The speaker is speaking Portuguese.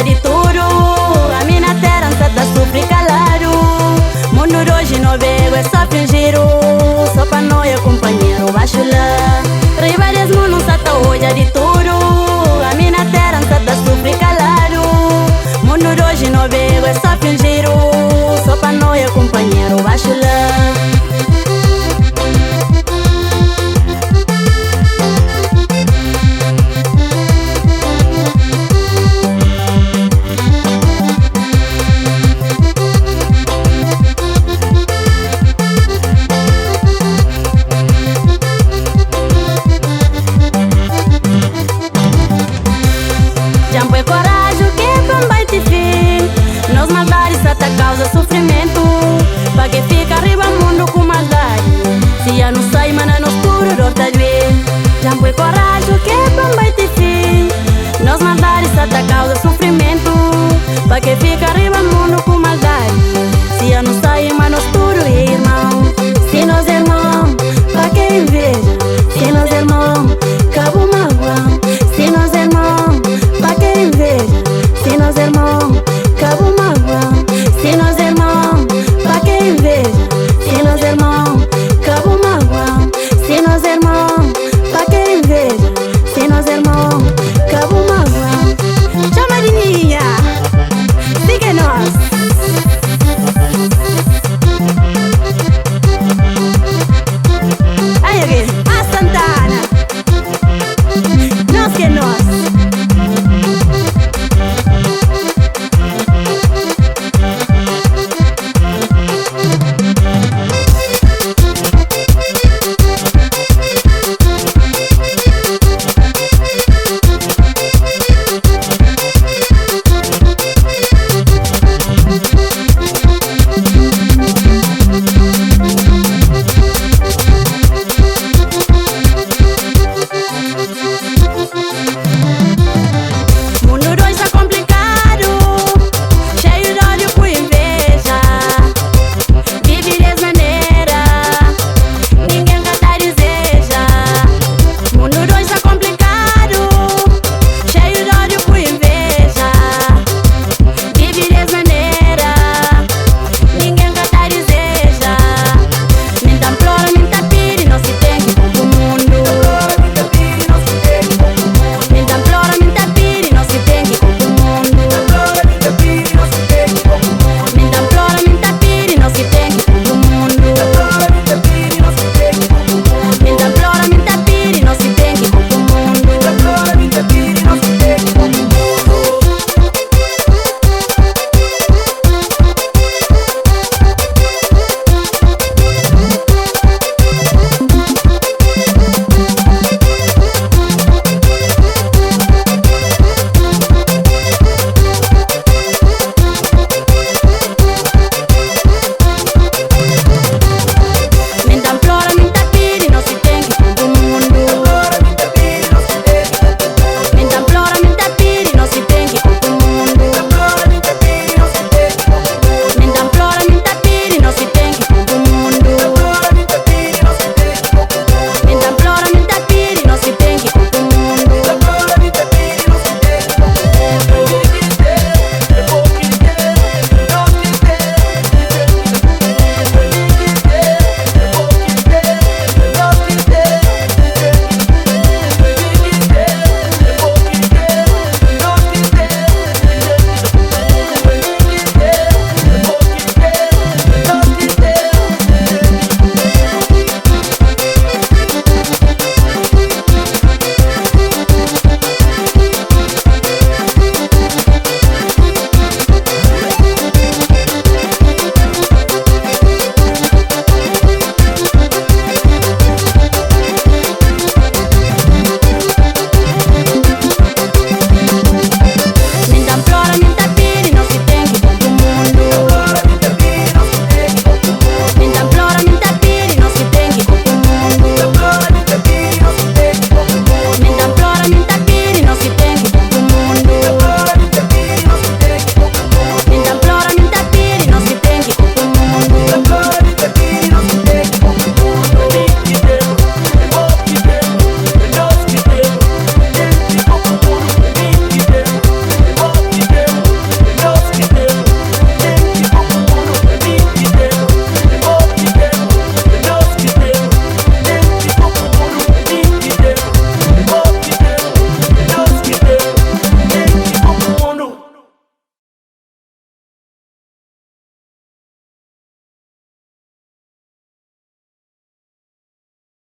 de tudo, a mina terra tá super calado. Mundo hoje não veio, é só fingir, só pra nós companheiro, baixo lá. Rivais mundo tá hoje de tudo, a mina terra tá super calado. Mundo hoje não veio, é só fingir, só pra nós companheiro, baixo lá. Jambo é coragem que combate fim. Nos maldades até causa sofrimento. Pra que fica arriba mundo com maldade. Se já não sai, mana no escuro dor tá doer. Jambo é coragem que combate fim. Nos maldades até causa sofrimento. Pra que fica arriba mundo com maldade. Se já não sai, mana no escuro irmão. Se nós irmão, pra que inveja. Se nós irmão, cabo magoão. Se nós irmão, pra que inveja? Se nós irmão, cabo magoão. Se nós irmão, pra que inveja?